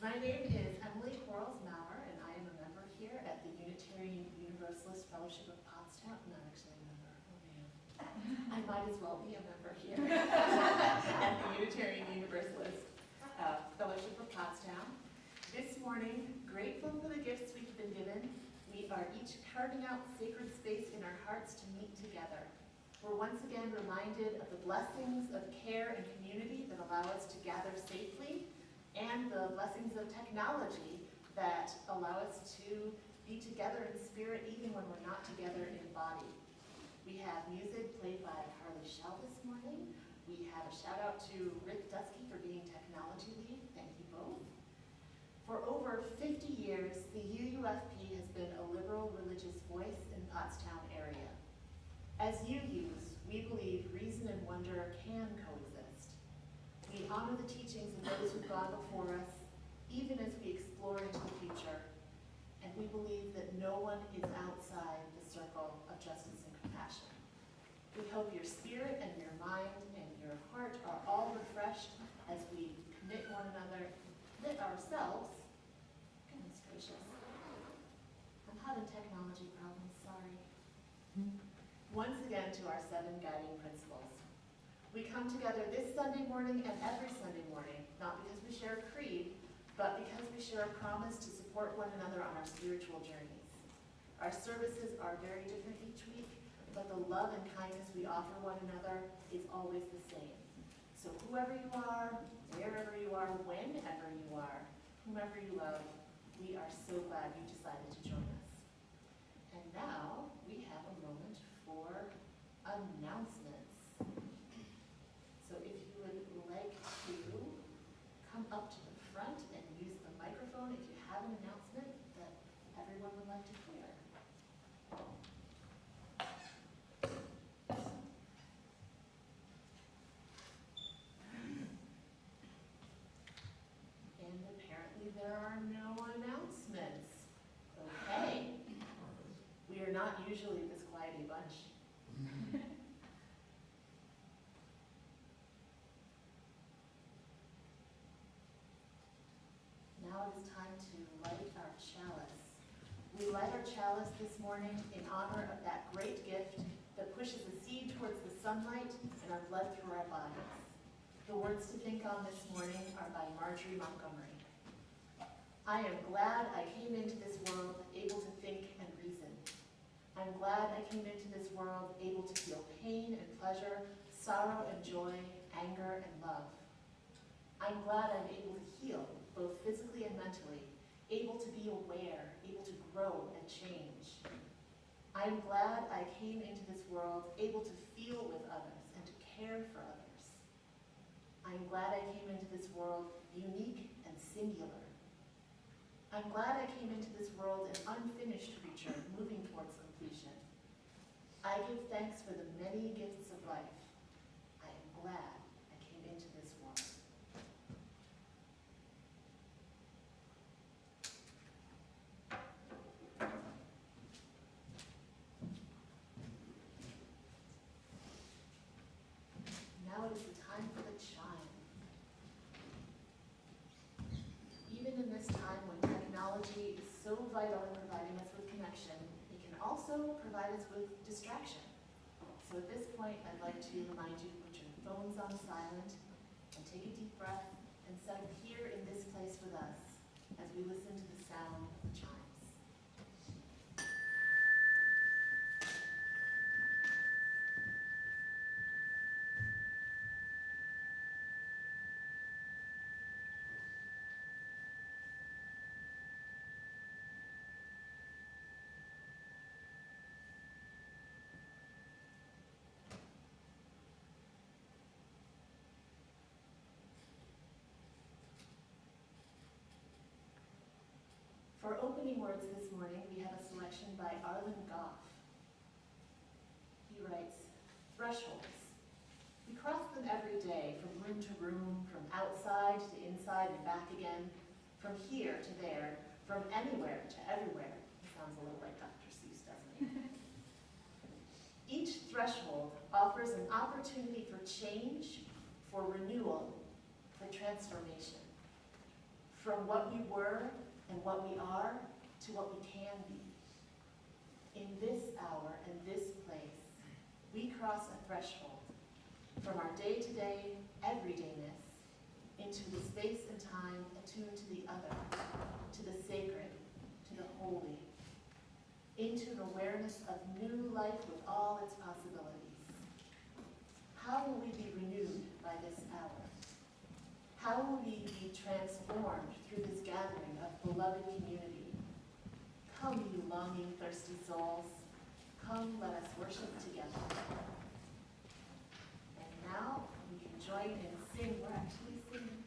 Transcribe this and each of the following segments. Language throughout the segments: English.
My name is Emily Quarles-Mowrer, and I am a member here at the Unitarian Universalist Fellowship of Pottstown. I'm not actually a member, oh man. I might as well be a member here at the Unitarian Universalist Fellowship of Pottstown. This morning, grateful for the gifts we've been given, we are each carving out sacred space in our hearts to meet together. We're once again reminded of the blessings of care and community that allow us to gather safely, and the blessings of technology that allow us to be together in spirit even when we're not together in body. We have music played by Harley Shell this morning. We have a shout out to Rick Dusky for being technology lead. Thank you both. For over 50 years, the UUFP has been a liberal religious voice in Pottstown area. As UUs, we believe reason and wonder can coexist. We honor the teachings of those who've gone before us, even as we explore into the future. And we believe that no one is outside the circle of justice and compassion. We hope your spirit and your mind and your heart are all refreshed as we commit one another, commit ourselves. Goodness gracious. I'm having technology problems, sorry. Once again to our 7 guiding principles. We come together this Sunday morning and every Sunday morning, not because we share a creed, but because we share a promise to support one another on our spiritual journeys. Our services are very different each week, but the love and kindness we offer one another is always the same. So whoever you are, wherever you are, whenever you are, whomever you love, we are so glad you decided to join us. And now we have a moment for announcements. So if you would like to come up to the front and use the microphone if you have an announcement that everyone would like to hear. And apparently there are no announcements. Okay. We are not usually this quiet a bunch. Now it is time to light our chalice. We light our chalice this morning in honor of that great gift that pushes the seed towards the sunlight and our blood through our bodies. The words to think on this morning are by Marjorie Montgomery. I am glad I came into this world able to think and reason. I'm glad I came into this world able to feel pain and pleasure, sorrow and joy, anger and love. I'm glad I'm able to heal, both physically and mentally, able to be aware, able to grow and change. I'm glad I came into this world able to feel with others and to care for others. I'm glad I came into this world unique and singular. I'm glad I came into this world an unfinished creature moving towards completion. I give thanks for the many gifts of life. I am glad I came into this world. Now it is the time for the chime. Even in this time when technology is so vital in providing us with connection, it can also provide us with distraction. So at this point, I'd like to remind you to put your phones on silent and take a deep breath and settle here in this place with us as we listen to the sound of the chimes. For opening words this morning, we have a selection by Arlen Goff. He writes, thresholds. We cross them every day, from room to room, from outside to inside and back again, from here to there, from anywhere to everywhere. He sounds a little like Dr. Seuss, doesn't he? Each threshold offers an opportunity for change, for renewal, for transformation. from what we were and what we are to what we can be. In this hour and this place, we cross a threshold from our day-to-day everydayness into the space and time attuned to the other, to the sacred, to the holy, into an awareness of new life with all its possibilities. How will we be renewed by this hour? How will we be transformed through this gathering of beloved community? Come, you longing, thirsty souls. Come, let us worship together. And now we can join and sing. We're actually singing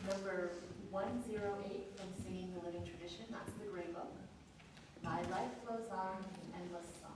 number 108 from Singing the Living Tradition. That's the Gray Book. My life flows on, an endless song.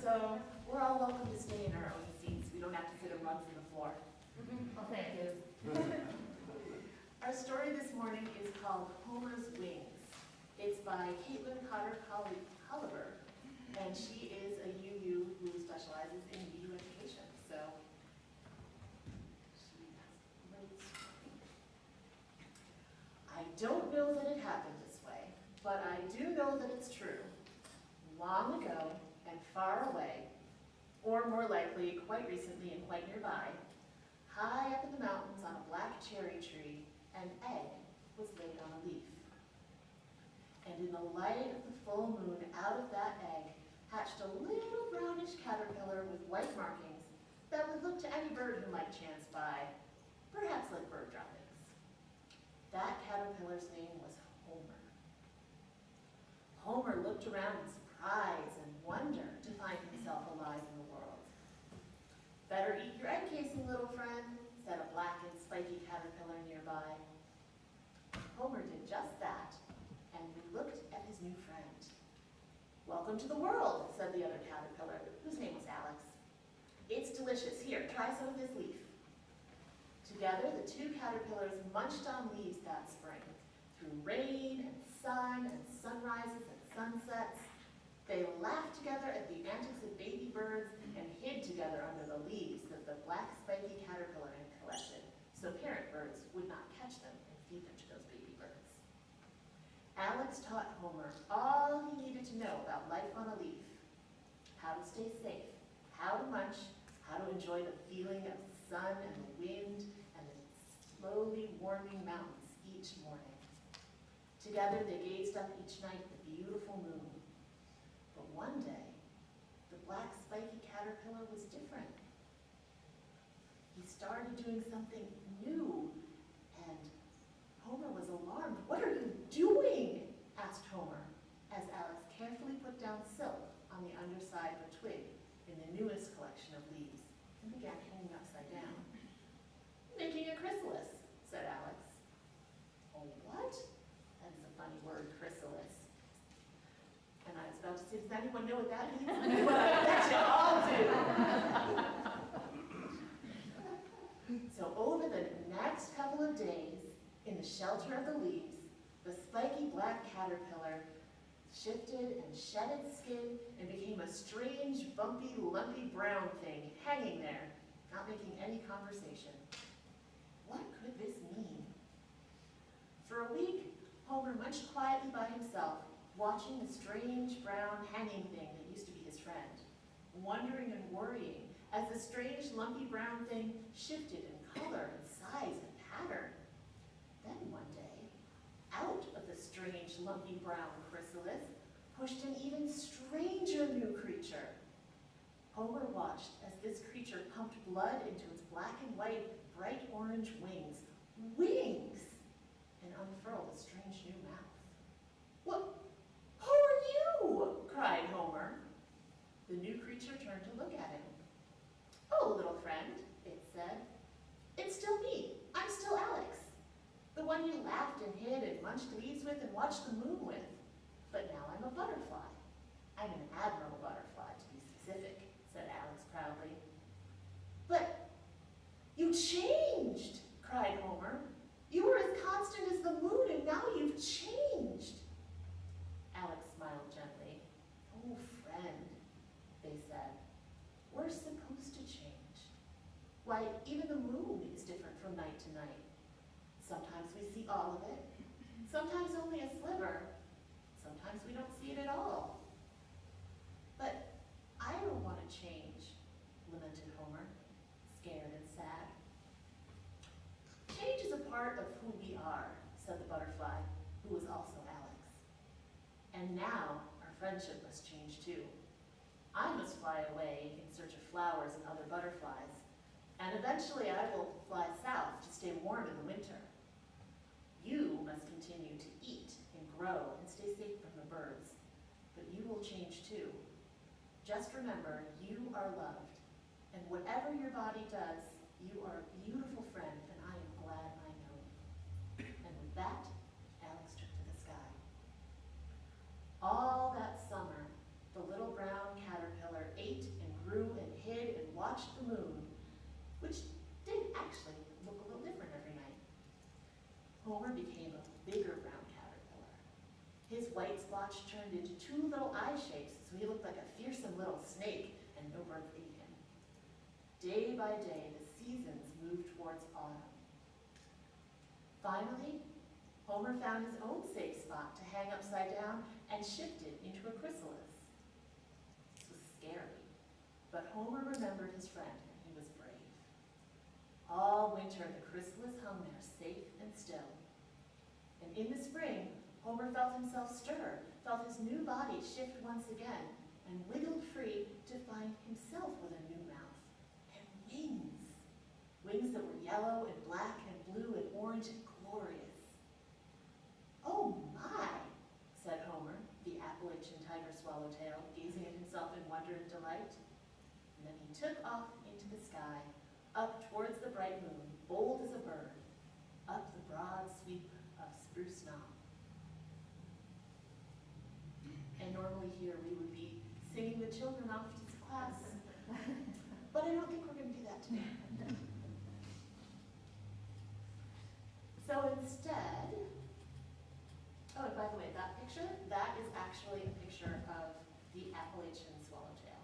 So we're all welcome to stay in our own seats. We don't have to sit on rugs on the floor. Oh, thank you. Our story this morning is called Homer's Wings. It's by Caitlin Cotter-Culliver, and she is a UU who specializes in UU education. So she has a great story. I don't know that it happened this way, but I do know that it's true. Long ago and far away, or more likely, quite recently and quite nearby, high up in the mountains on a black cherry tree, an egg was laid on a leaf. And in the light of the full moon, out of that egg hatched a little brownish caterpillar with white markings that would look to any bird who might chance by, perhaps like bird droppings. That caterpillar's name was Homer. Homer looked around in surprise and wonder to find himself alive in the world. Better eat your egg casing, little friend, said a black and spiky caterpillar nearby. Homer did just that, and he looked at his new friend. Welcome to the world, said the other caterpillar, whose name was Alex. It's delicious. Here, try some of this leaf. To Together, the two caterpillars munched on leaves that spring. Through rain and sun and sunrises and sunsets, they laughed together at the antics of baby birds and hid together under the leaves that the black spiky caterpillar had collected, so parent birds would not catch them and feed them to those baby birds. Alex taught Homer all he needed to know about life on a leaf: how to stay safe, how to munch, how to enjoy the feeling of the sun and the wind and the slowly warming mountains each morning. Together they gazed up each night at the beautiful moon. But one day, the black spiky caterpillar was different. He started doing something new, and Homer was alarmed. "What are you doing?" asked Homer, as Alex carefully put down silk on the underside of a twig in the newest collection of leaves and began hanging upside down. "Making a chrysalis," said Alex. "Oh, what?" That is a funny word, chrysalis. And I was about to say, does anyone know what that means? Well, I bet you all do. So over the next couple of days, in the shelter of the leaves, the spiky black caterpillar shifted and shed its skin and became a strange, bumpy, lumpy brown thing hanging there, not making any conversation. What could this mean? For a week, Homer munched quietly by himself, watching the strange brown hanging thing that used to be his friend, wondering and worrying as the strange lumpy brown thing shifted in color and size and pattern. Then one day, out of the strange lumpy brown chrysalis pushed an even stranger new creature. Homer watched as this creature pumped blood into its black and white, bright orange wings, and unfurled a strange new mouth. "What? Who are you?" cried Homer. The new creature turned to look at him. "Oh, little friend," it said. "It's still me. I'm still Alex, the one you laughed and hid and munched leaves with and watched the moon with. But now I'm a butterfly. I'm an admirable butterfly, to be specific," said Alex proudly. "But you changed," cried Homer. "You were as constant as the moon, and now you've changed." Alex smiled gently. "Oh, friend," they said, "we're supposed to change. Why, even the moon is different from night to night. Sometimes we see all of it, sometimes only a sliver, sometimes we don't see it at all." "But I don't want to change," lamented Homer, scared and sad. "Change is a part of who we are," said the butterfly, who was also Alex. "And now our friendship must change too. I must fly away in search of flowers and other butterflies, and eventually I will fly south to stay warm in the winter. You must continue to eat and grow and stay safe from the birds, but you will change too. Just remember, you are loved, and whatever your body does, you are a beautiful friend, and I am glad I know it." And with that, Alex took to the sky. All that summer, the little brown caterpillar ate and grew and hid and watched the moon, which did actually look a little different every night. Homer became a bigger brown caterpillar. His white splotch turned into two little eye shapes, so he looked like a fearsome little snake, and no birds ate him. Day by day, the seasons moved towards autumn. Finally, Homer found his own safe spot to hang upside down and shifted into a chrysalis. This was scary, but Homer remembered his friend, and he was brave. All winter, the chrysalis hung there safe and still. And in the spring, Homer felt himself stir, felt his new body shift once again, and wiggled free to find himself with a new mouth and wings. Wings that were yellow and black and blue and orange and glorious. "Oh my," said Homer, the Appalachian tiger swallowtail, gazing at himself in wonder and delight. And then he took off into the sky, up towards the bright moon, bold as a bird, up the broad sweep of Spruce Knob. And normally here we would be singing the children off to class, but I don't think we're going to do that today. So instead, oh, and by the way, that picture, that is actually a picture of the Appalachian swallowtail.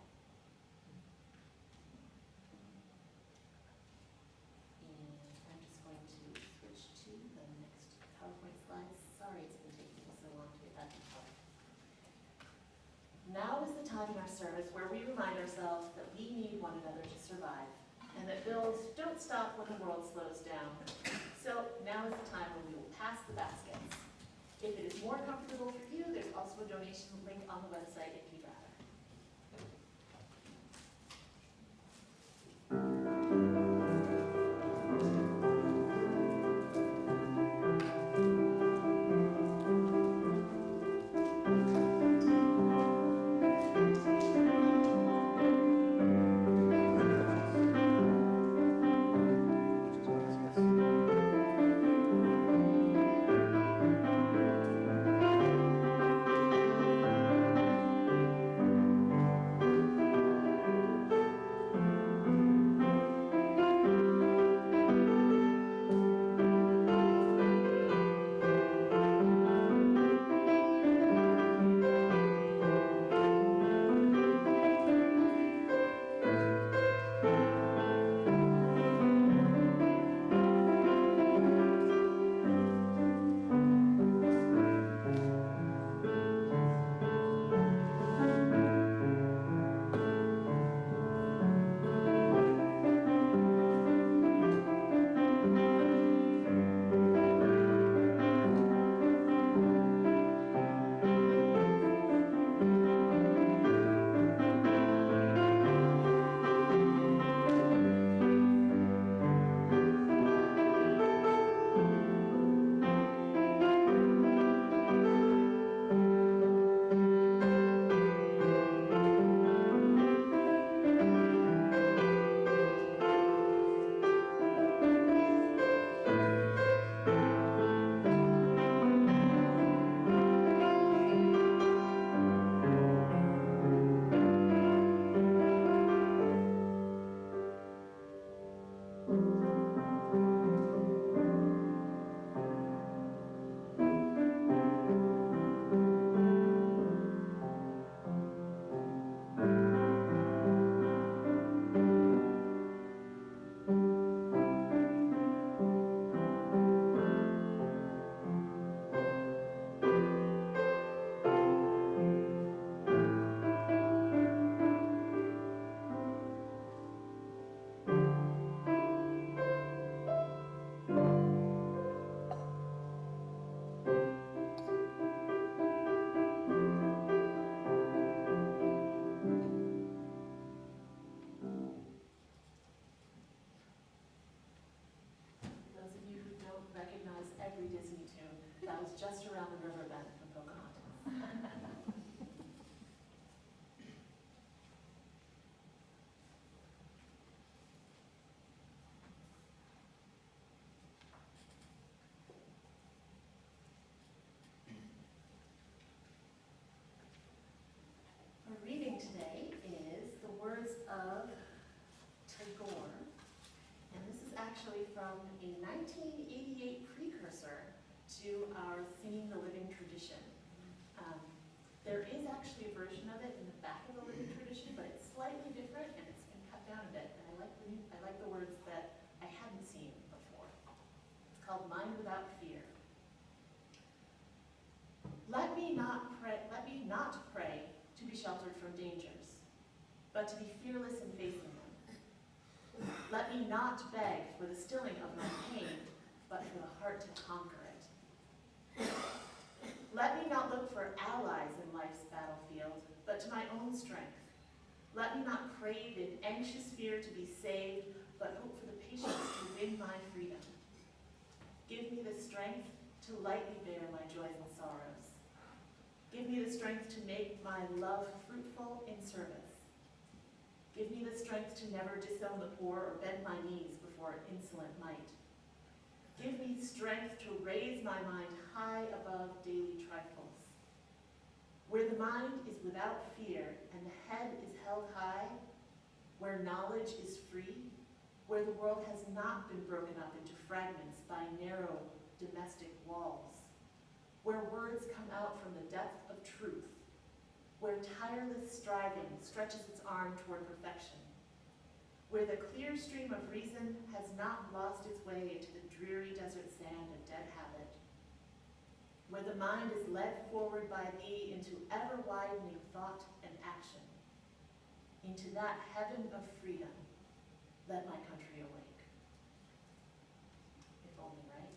And I'm just going to switch to the next PowerPoint slide. Sorry it's been taking me so long to get back to color. Now is the time in our service where we remind ourselves that we need one another to survive, and that bills don't stop when the world slows down. So now is the time when we will pass the baskets. If it is more comfortable for you, there's also a donation link on the website if you'd rather. Just around the riverbed from Pocahontas. Our reading today is the words of Tagore, and this is actually from a 1988 precursor to our Singing the Living Tradition. There is actually a version of it in the back of the Living Tradition, but it's slightly different and it's been cut down a bit. And I like the words that I hadn't seen before. It's called Mind Without Fear. Let me not pray to be sheltered from dangers, but to be fearless in facing them. Let me not beg for the stilling of my pain, but for the heart to conquer it. Let me not look for allies in life's battlefield, but to my own strength. Let me not crave in anxious fear to be saved, but hope for the patience to win my freedom. Give me the strength to lightly bear my joys and sorrows. Give me the strength to make my love fruitful in service. Give me the strength to never disown the poor or bend my knees before insolent might. Give me strength to raise my mind high above daily trifles. Where the mind is without fear and the head is held high, where knowledge is free, where the world has not been broken up into fragments by narrow domestic walls, where words come out from the depth of truth, where tireless striving stretches its arm toward perfection, where the clear stream of reason has not lost its way into the dreary desert sand of dead habit, where the mind is led forward by thee into ever-widening thought and action, into that heaven of freedom, let my country awake. If only, right?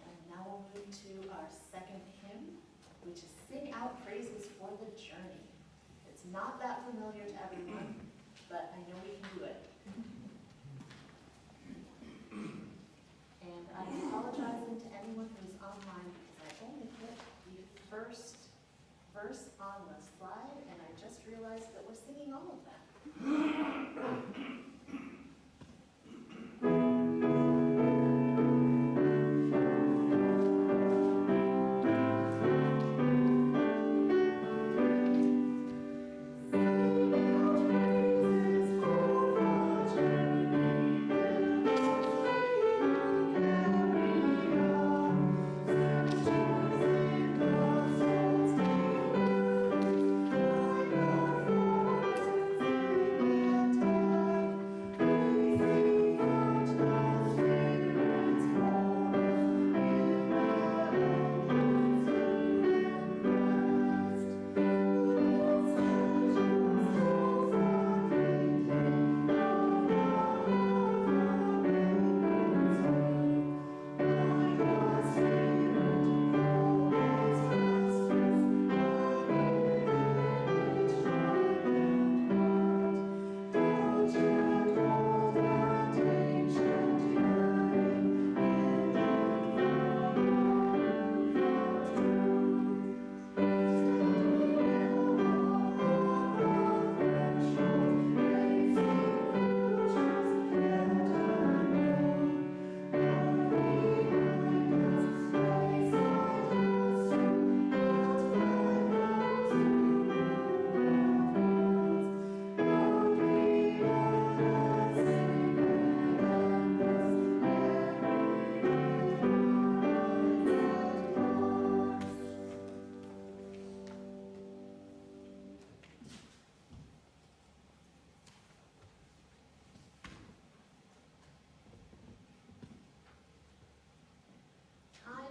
And now we'll move to our second hymn, which is Sing Out Praises for the Journey. It's not that familiar to everyone, but I know we can do it. And I'm apologizing to anyone who's online because I only put the first verse on the slide, and I just realized that we're singing all of that.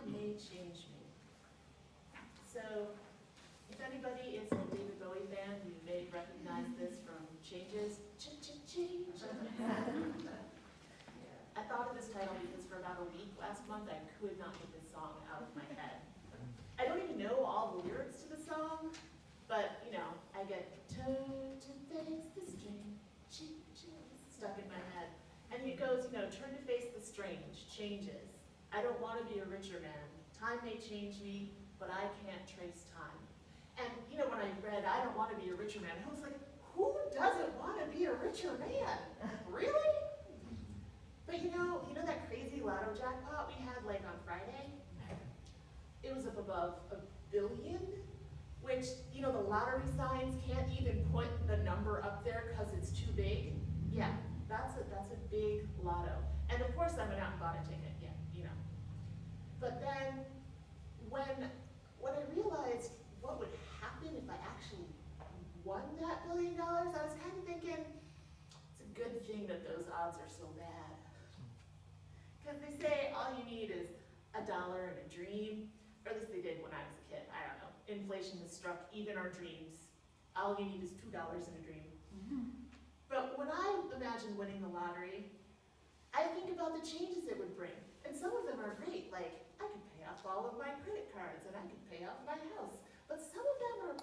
May change me. So, if anybody is in a David Bowie fan, you may recognize this from Changes. Change. I thought of this title because for about a week last month, I could not get this song out of my head. I don't even know all the lyrics to the song, but, you know, I get turn to face the strange, stuck in my head. And it goes, you know, turn to face the strange, changes. I don't want to be a richer man. Time may change me, but I can't trace time. And, you know, when I read, I don't want to be a richer man, I was like, who doesn't want to be a richer man? Really? But you know that crazy lotto jackpot we had like on Friday? It was up above $1 billion, which, you know, the lottery signs can't even put the number up there because it's too big. Yeah, that's a big lotto. And of course I went out and bought a ticket, yeah, you know. But then when I realized what would happen if I actually won that $1 billion, I was kind of thinking, it's a good thing that those odds are so bad. Because they say all you need is $1 and a dream, or at least they did when I was a kid, I don't know. Inflation has struck even our dreams. All you need is $2 and a dream. But when I imagine winning the lottery, I think about the changes it would bring. And some of them are great, like I could pay off all of my credit cards and I could pay off my house. But some of them are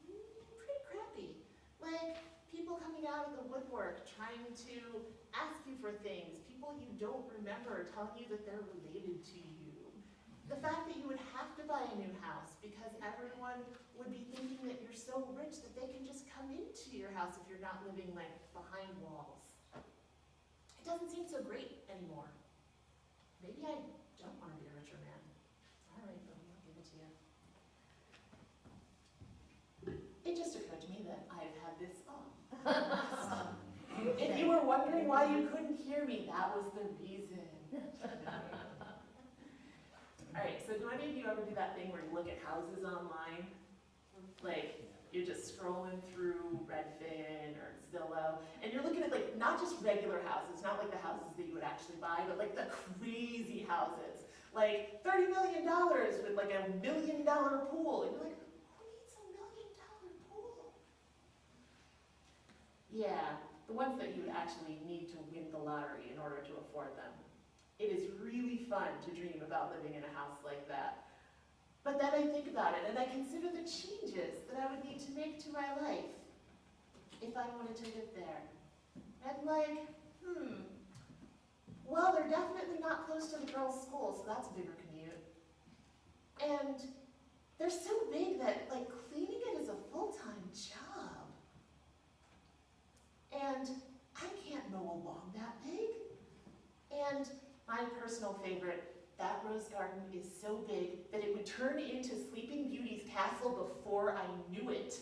pretty crappy. Like people coming out of the woodwork trying to ask you for things, people you don't remember telling you that they're related to you. The fact that you would have to buy a new house because everyone would be thinking that you're so rich that they can just come into your house if you're not living like behind walls. It doesn't seem so great anymore. Maybe I don't want to be a richer man. All right, Bowie, I'll give it to you. It just occurred to me that I've had this song. If you were wondering why you couldn't hear me, that was the reason. All right, so do any of you ever do that thing where you look at houses online? Like, you're just scrolling through Redfin or Zillow, and you're looking at like, not just regular houses, not like the houses that you would actually buy, but like the crazy houses. Like $30 million with like a $1 million pool. And you're like, who needs a $1 million pool? Yeah, the ones that you would actually need to win the lottery in order to afford them. It is really fun to dream about living in a house like that. But then I think about it and I consider the changes that I would need to make to my life if I wanted to live there. And like, well, they're definitely not close to the girls' school, so that's a bigger commute. And they're so big that like cleaning it is a full-time job. And I can't mow a lawn that big. And my personal favorite, that rose garden is so big that it would turn into Sleeping Beauty's castle before I knew it.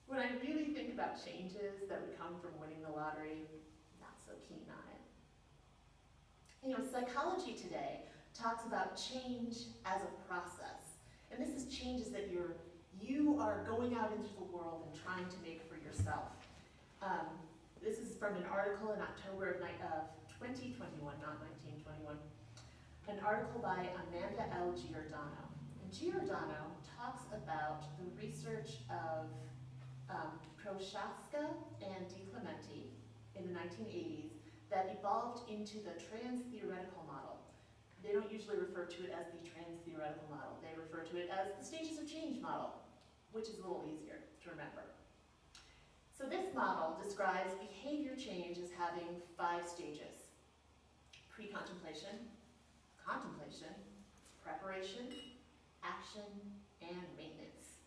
When I really think about changes that would come from winning the lottery, not so keen on it. You know, psychology today talks about change as a process. And this is changes that you are going out into the world and trying to make for yourself. This is from an article in October of 2021, not 1921. An article by Amanda L. Giordano. And Giordano talks about the research of Prochaska and DiClementi in the 1980s that evolved into the trans-theoretical model. They don't usually refer to it as the trans-theoretical model. They refer to it as the stages of change model, which is a little easier to remember. So this model describes behavior change as having 5 stages: pre-contemplation, contemplation, preparation, action, and maintenance.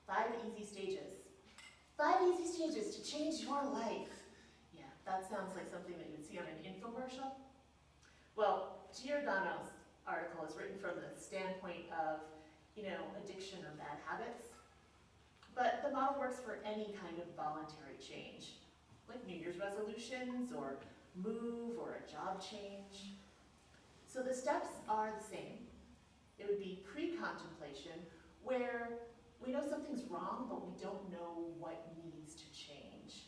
5 easy stages. 5 easy stages to change your life. Yeah, that sounds like something that you would see on an infomercial. Well, Giordano's article is written from the standpoint of, addiction or bad habits. But the model works for any kind of voluntary change, like New Year's resolutions, or move, or a job change. So the steps are the same. It would be pre-contemplation, where we know something's wrong, but we don't know what needs to change.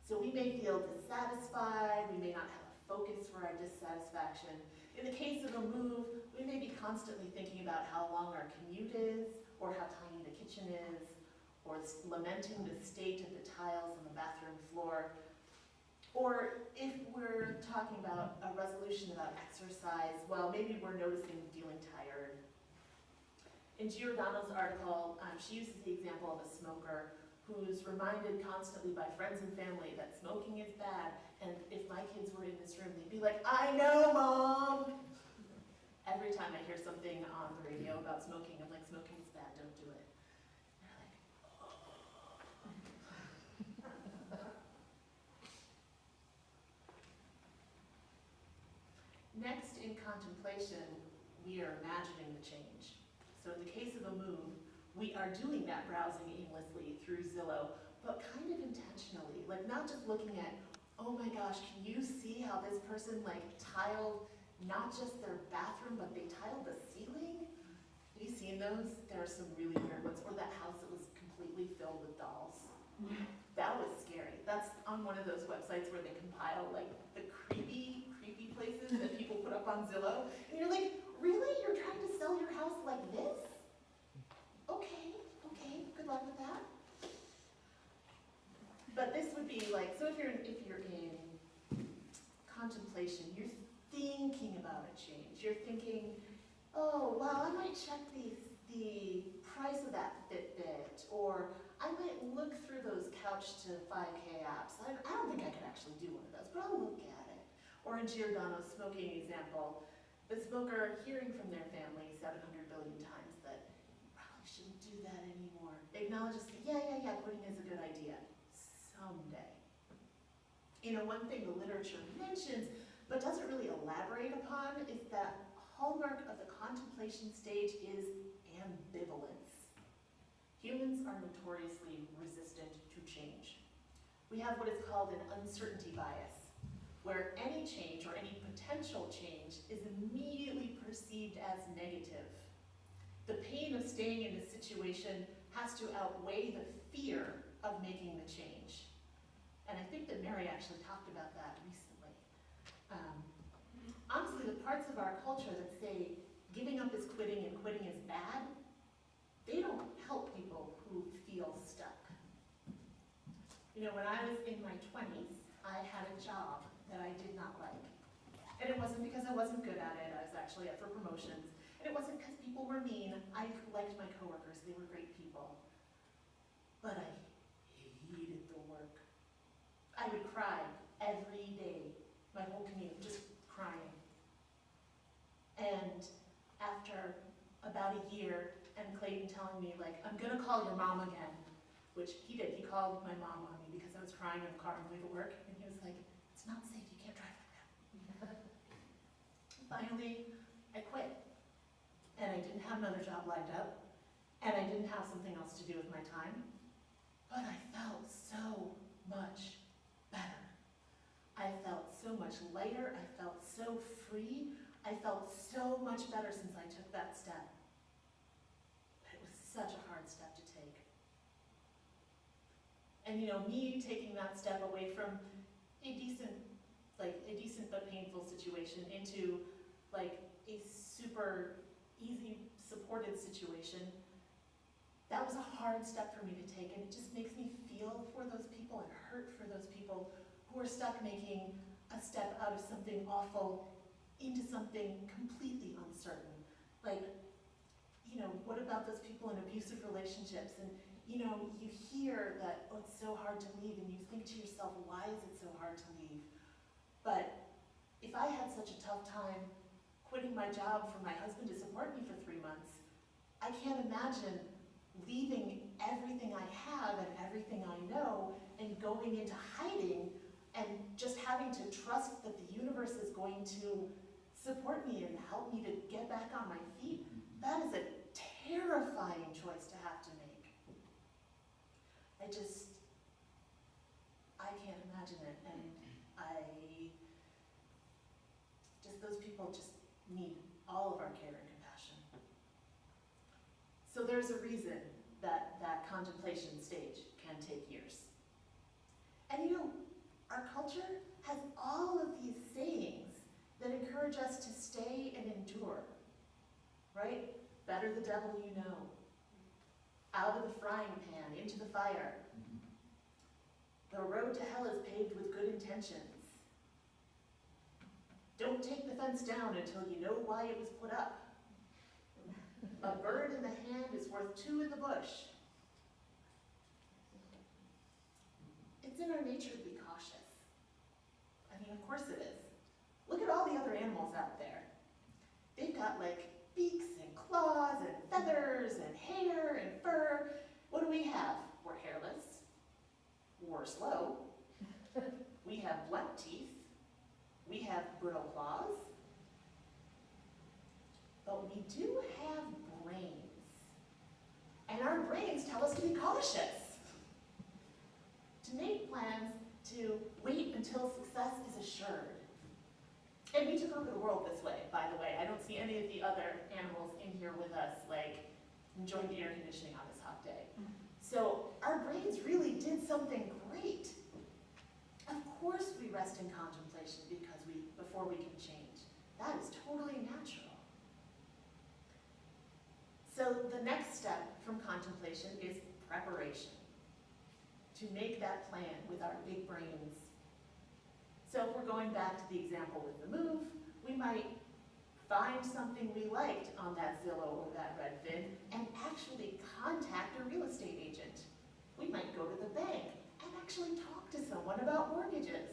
So we may feel dissatisfied, we may not have a focus for our dissatisfaction. In the case of a move, we may be constantly thinking about how long our commute is, or how tiny the kitchen is, or lamenting the state of the tiles on the bathroom floor. Or if we're talking about a resolution about exercise, well, maybe we're noticing feeling tired. In Giordano's article, she uses the example of a smoker who's reminded constantly by friends and family that smoking is bad, and if my kids were in this room, they'd be like, "I know, Mom!" Every time I hear something on the radio about smoking, I'm like, "Smoking is bad, don't do it." Next, in contemplation, we are imagining the change. So in the case of a move, we are doing that browsing aimlessly through Zillow, but kind of intentionally, like not just looking at, oh my gosh, can you see how this person tiled not just their bathroom, but they tiled the ceiling? Have you seen those? There are some really weird ones. Or that house that was completely filled with dolls. That was scary. That's on one of those websites where they compile the creepy places that people put up on Zillow. And you're like, really? You're trying to sell your house like this? Okay, good luck with that. But this would be so if you're in contemplation, you're thinking about a change. You're thinking, oh, wow, I might check the price of that Fitbit, or I might look through those couch to 5K apps. I don't think I could actually do one of those, but I'll look at it. Or in Giordano's smoking example, the smoker hearing from their family 700 billion times that you probably shouldn't do that anymore, acknowledges, yeah, quitting is a good idea. Someday. One thing the literature mentions, but doesn't really elaborate upon, is that hallmark of the contemplation stage is ambivalence. Humans are notoriously resistant to change. we have what is called an uncertainty bias, where any change or any potential change is immediately perceived as negative. The pain of staying in a situation has to outweigh the fear of making the change. And I think that Mary actually talked about that recently. Honestly, the parts of our culture that say giving up is quitting and quitting is bad, they don't help people who feel stuck. You know, when I was in my 20s, I had a job that I did not like. And it wasn't because I wasn't good at it, I was actually up for promotions. And it wasn't because people were mean, I liked my coworkers, they were great people. But I hated the work. I would cry every day, my whole commute, just crying. And after about a year, and Clayton telling me, like, I'm gonna call your mom again, which he did. He called my mom on me because I was crying in the car on the way to work, and he was like, it's not safe, you can't drive like that. Finally, I quit. And I didn't have another job lined up, and I didn't have something else to do with my time, but I felt so much better. I felt so much lighter, I felt so free, I felt so much better since I took that step. But it was such a hard step to take. And you know, me taking that step away from a decent but painful situation into like a super easy, supported situation, that was a hard step for me to take, and it just makes me feel for those people and hurt for those people who are stuck making a step out of something awful into something completely uncertain. Like, you know, what about those people in abusive relationships? And you know, you hear that, oh, it's so hard to leave, and you think to yourself, why is it so hard to leave? But if I had such a tough time quitting my job for my husband to support me for 3 months, I can't imagine leaving everything I have and everything I know and going into hiding and just having to trust that the universe is going to support me and help me to get back on my feet. That is a terrifying choice to have to make. I can't imagine it, and those people just need all of our care and compassion. So there's a reason that that contemplation stage can take years. And you know, our culture has all of these sayings that encourage us to stay and endure, right? Better the devil you know. Out of the frying pan, into the fire. The road to hell is paved with good intentions. Don't take the fence down until you know why it was put up. A bird in the hand is worth 2 in the bush. It's in our nature to be cautious. I mean, of course it is. Look at all the other animals out there. They've got like beaks and claws and feathers and hair and fur. What do we have? We're hairless. We're slow. We have blunt teeth. We have brittle claws. But we do have brains. And our brains tell us to be cautious. To make plans, to wait until success is assured. And we took over the world this way, by the way. I don't see any of the other animals in here with us, like, enjoying the air conditioning on this hot day. So our brains really did something great. Of course we rest in contemplation before we can change. That is totally natural. So the next step from contemplation is preparation. To make that plan with our big brains. So if we're going back to the example with the move, we might find something we liked on that Zillow or that Redfin and actually contact a real estate agent. We might go to the bank and actually talk to someone about mortgages.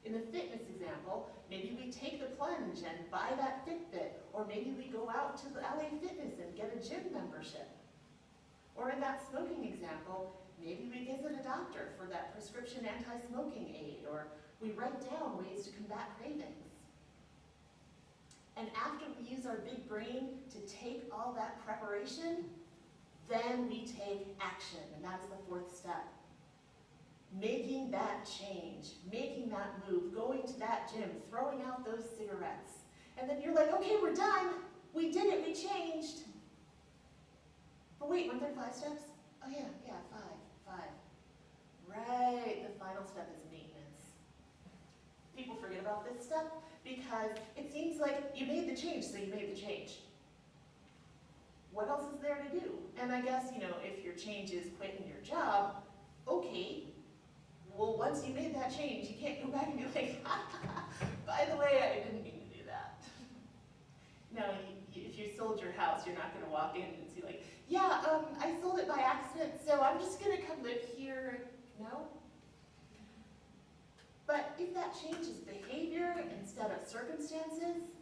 In the fitness example, maybe we take the plunge and buy that Fitbit, or maybe we go out to the LA Fitness and get a gym membership. Or in that smoking example, maybe we visit a doctor for that prescription anti-smoking aid, or we write down ways to combat cravings. And after we use our big brain to take all that preparation, then we take action, and that's the 4th step. making that change, making that move, going to that gym, throwing out those cigarettes. And then you're like, okay, we're done. We did it, we changed. But wait, weren't there 5 steps? Oh yeah, 5. Right, the final step is maintenance. People forget about this step because it seems like you made the change, so you made the change. What else is there to do? And I guess, if your change is quitting your job, okay. Well, once you made that change, you can't go back and be like, by the way, I didn't mean to do that. Now, if you sold your house, you're not going to walk in and see like, yeah, I sold it by accident, so I'm just going to come live here. No? But if that changes behavior instead of circumstances,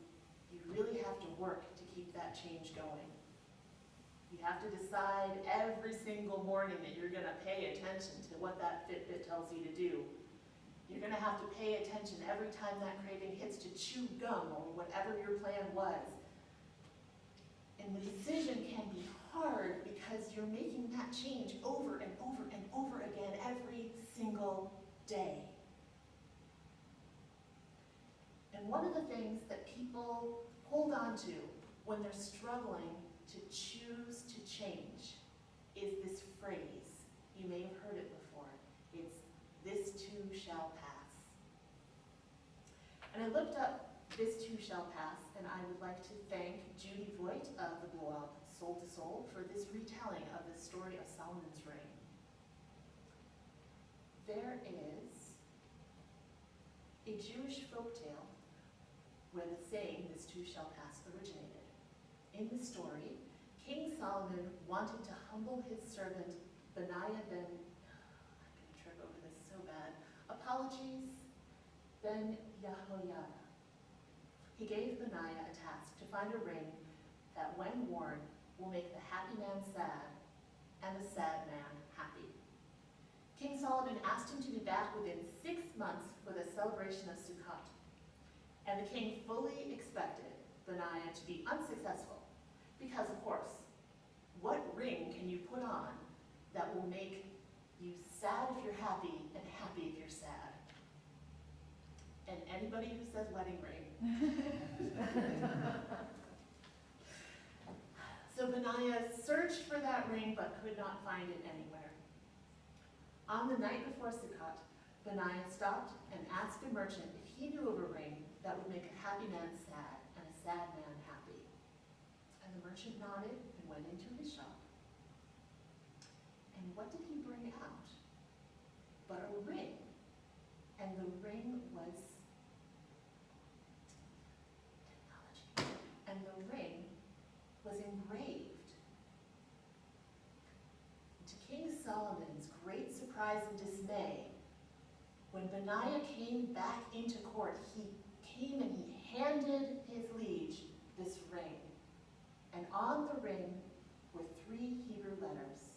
you really have to work to keep that change going. You have to decide every single morning that you're going to pay attention to what that Fitbit tells you to do. You're going to have to pay attention every time that craving hits to chew gum or whatever your plan was. And the decision can be hard because you're making that change over and over and over again every single day. And one of the things that people hold on to when they're struggling to choose to change is this phrase. You may have heard it before. It's, "This too shall pass." And I looked up "This too shall pass," and I would like to thank Judy Voigt of the blog Soul to Soul for this retelling of the story of Solomon's ring. There is a Jewish folktale where the saying, "This too shall pass," originated. In the story, King Solomon wanted to humble his servant Benaiah ben, I'm going to trip over this so bad, apologies, ben Yehoiada. He gave Benaiah a task to find a ring that, when worn, will make the happy man sad and the sad man happy. King Solomon asked him to be back within 6 months for the celebration of Sukkot. And the king fully expected Benaiah to be unsuccessful because, of course, what ring can you put on that will make you sad if you're happy and happy if you're sad? And anybody who says wedding ring. So Benaiah searched for that ring but could not find it anywhere. On the night before Sukkot, Benaiah stopped and asked a merchant if he knew of a ring that would make a happy man sad and a sad man happy. And the merchant nodded and went into his shop. And what did he bring out? But a ring. And the ring was technology. And the ring was engraved. To King Solomon's great surprise and dismay, when Benaiah came back into court, he came and he handed his liege this ring. And on the ring were 3 Hebrew letters,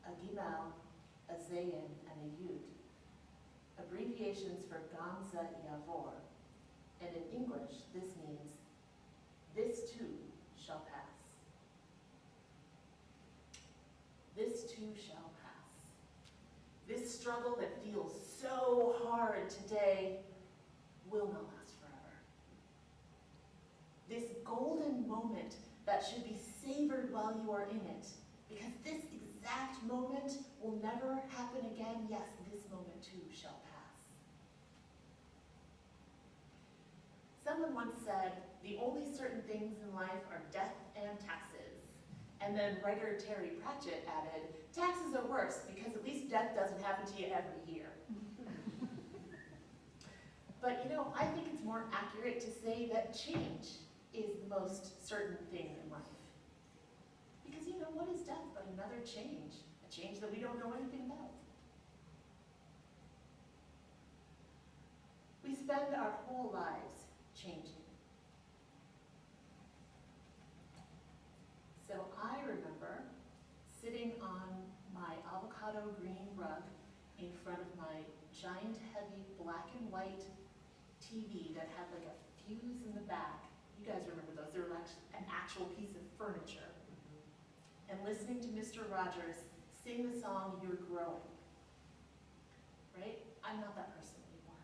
a Gimel, a Zayin, and a Yud, abbreviations for Gamza Yavor. And in English, this means, "This too shall pass." This too shall pass. This struggle that feels so hard today will not last forever. This golden moment that should be savored while you are in it, because this exact moment will never happen again. Yes, this moment too shall pass. Someone once said, the only certain things in life are death and taxes. And then writer Terry Pratchett added, taxes are worse because at least death doesn't happen to you every year. But I think it's more accurate to say that change is the most certain thing in life. Because what is death but another change? A change that we don't know anything about. We spend our whole lives changing. So I remember sitting on my avocado green rug in front of my giant, heavy, black and white TV that had like a fuse in the back. You guys remember those? They were like an actual piece of furniture. And listening to Mr. Rogers sing the song, "You're Growing." right? I'm not that person anymore.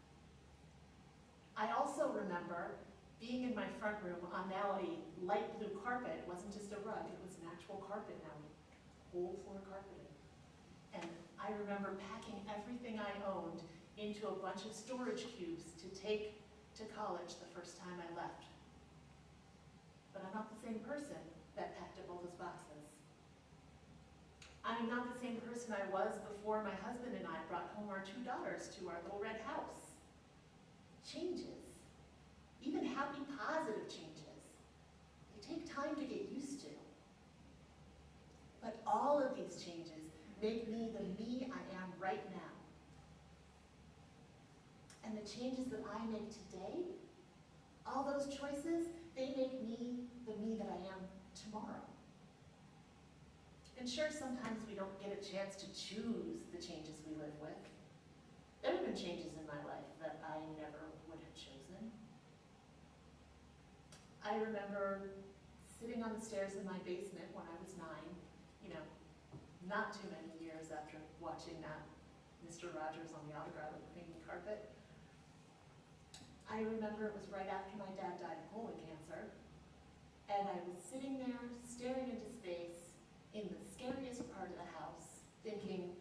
I also remember being in my front room on now a light blue carpet. It wasn't just a rug, it was an actual carpet now, whole floor carpeting. And I remember packing everything I owned into a bunch of storage cubes to take to college the first time I left. But I'm not the same person that packed up all those boxes. I'm not the same person I was before my husband and I brought home our 2 daughters to our little red house. Changes, even happy, positive changes, they take time to get used to. But all of these changes make me the me I am right now. And the changes that I make today, all those choices, they make me the me that I am tomorrow. And sure, sometimes we don't get a chance to choose the changes we live with. There have been changes in my life that I never would have chosen. I remember sitting on the stairs in my basement when I was 9, not too many years after watching that Mr. Rogers on the autograph with the creamy carpet. I remember it was right after my dad died of colon cancer, and I was sitting there staring into space in the scariest part of the house, thinking,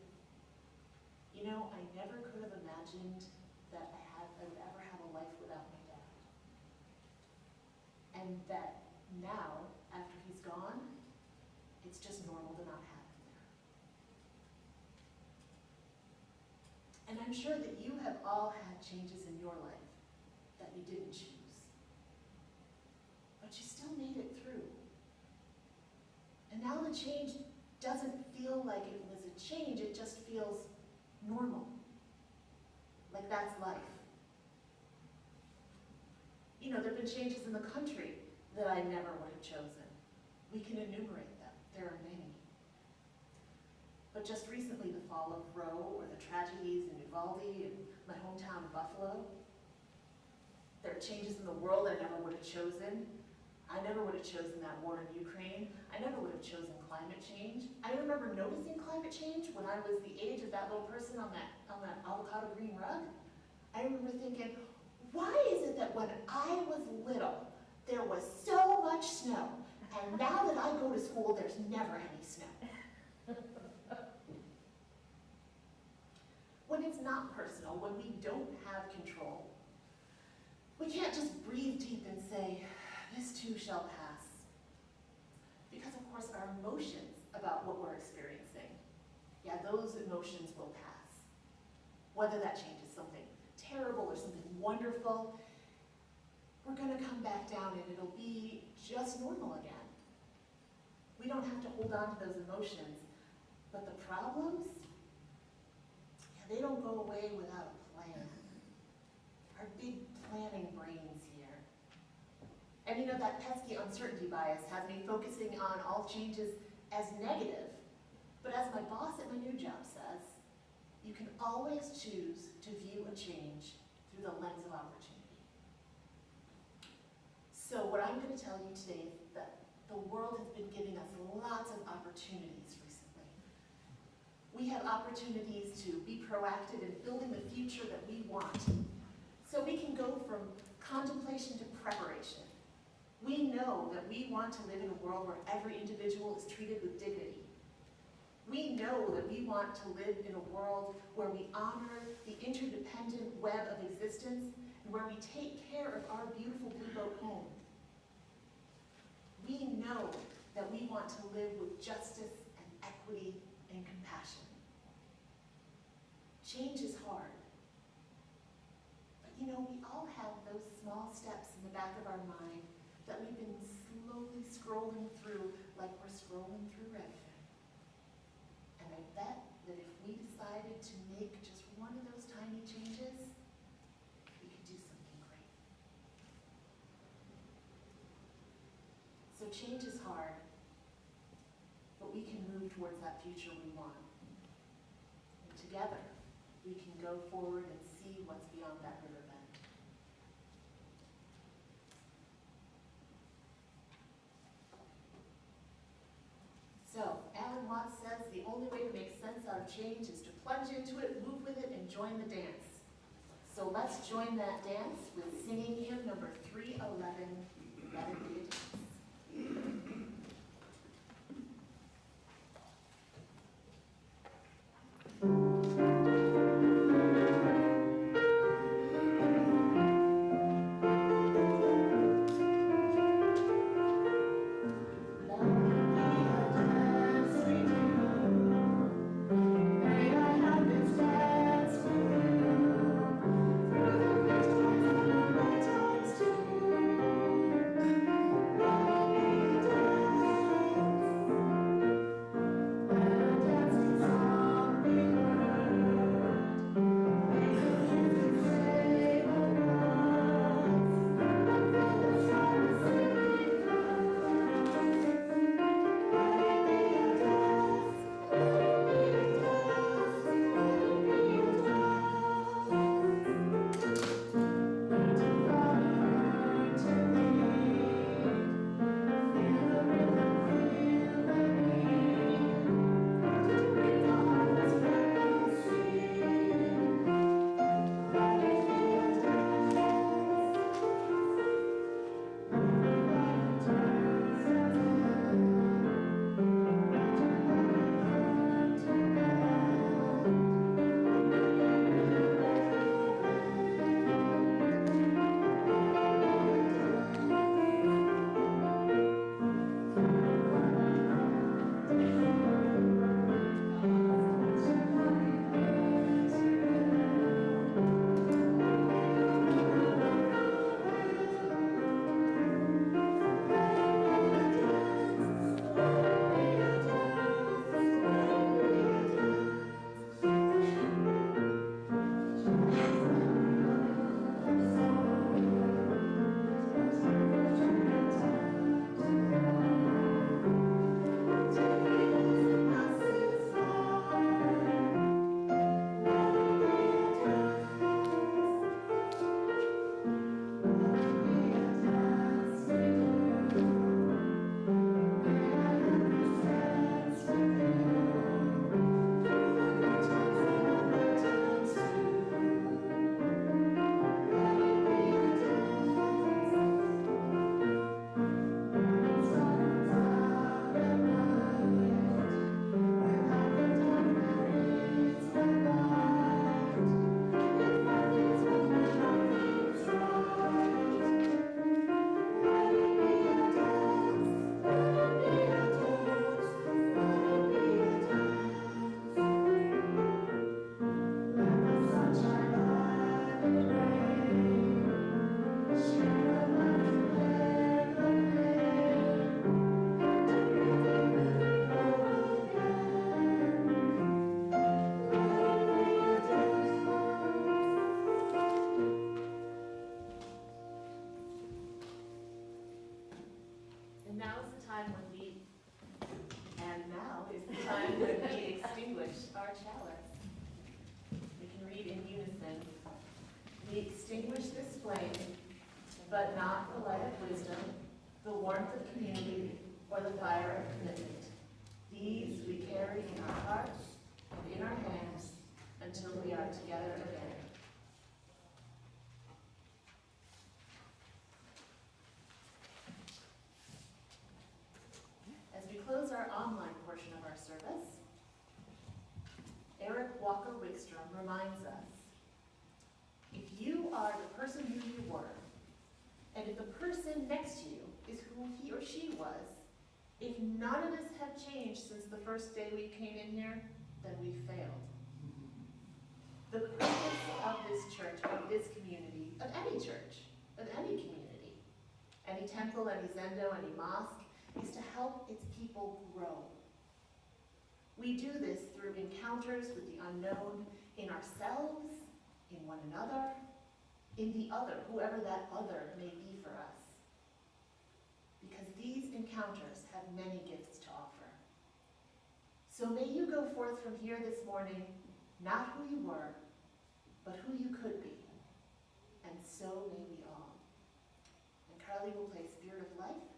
I never could have imagined that I would ever have a life without my dad. And that now, after he's gone, it's just normal to not have him there. And I'm sure that you have all had changes in your life that you didn't choose. But you still made it through. And now the change doesn't feel like it was a change, it just feels normal. Like that's life. There have been changes in the country that I never would have chosen. We can enumerate them. There are many. But just recently, the fall of Roe, or the tragedies in Uvalde, and my hometown, Buffalo. There are changes in the world I never would have chosen. I never would have chosen that war in Ukraine. I never would have chosen climate change. I remember noticing climate change when I was the age of that little person on that avocado green rug. I remember thinking, why is it that when I was little, there was so much snow, and now that I go to school, there's never any snow? When it's not personal, when we don't have control, we can't just breathe deep and say, this too shall pass. Because of course our emotions about what we're experiencing, those emotions will pass. Whether that changes something terrible or something wonderful, we're going to come back down and it'll be just normal again. We don't have to hold on to those emotions, but the problems, they don't go away without a plan. Our big planning brains here. And that pesky uncertainty bias has me focusing on all changes as negative, but as my boss at my new job says, you can always choose to view a change through the lens of opportunity. So what I'm going to tell you today is that the world has been giving us lots of opportunities recently. We have opportunities to be proactive in building the future that we want. So we can go from contemplation to preparation. We know that we want to live in a world where every individual is treated with dignity. We know that we want to live in a world where we honor the interdependent web of existence and where we take care of our beautiful blue boat home. We know that we want to live with justice and equity and compassion. Change is hard. But we all have those small steps in the back of our mind that we've been slowly scrolling through like we're scrolling through Reddit. And I bet that if we decided to make just one of those tiny changes, we could do something great. So change is hard, but we can move towards that future we want. And together, we can go forward and see what's beyond that river bend. So, Alan Watts says the only way to make sense out of change is to plunge into it, move with it, and join the dance. So let's join that dance with singing hymn number 311, Let It Be a Dance. Now is the time when we extinguish our chalice. We can read in unison. We extinguish this flame, but not the light of wisdom, the warmth of community, or the fire of commitment. These we carry in our hearts and in our hands until we are together again. As we close our online portion of our service, Eric Walker Wickstrom reminds us, if you are the person who you were, and if the person next to you is who he or she was, if none of us have changed since the first day we came in here, then we failed. The purpose of this church, of this community, of any church, of any community, any temple, any zendo, any mosque, is to help its people grow. We do this through encounters with the unknown in ourselves, in one another, in the other, whoever that other may be for us. Because these encounters have many gifts to offer. So may you go forth from here this morning, not who you were, but who you could be. And so may we all. And Carly will play Spirit of Life.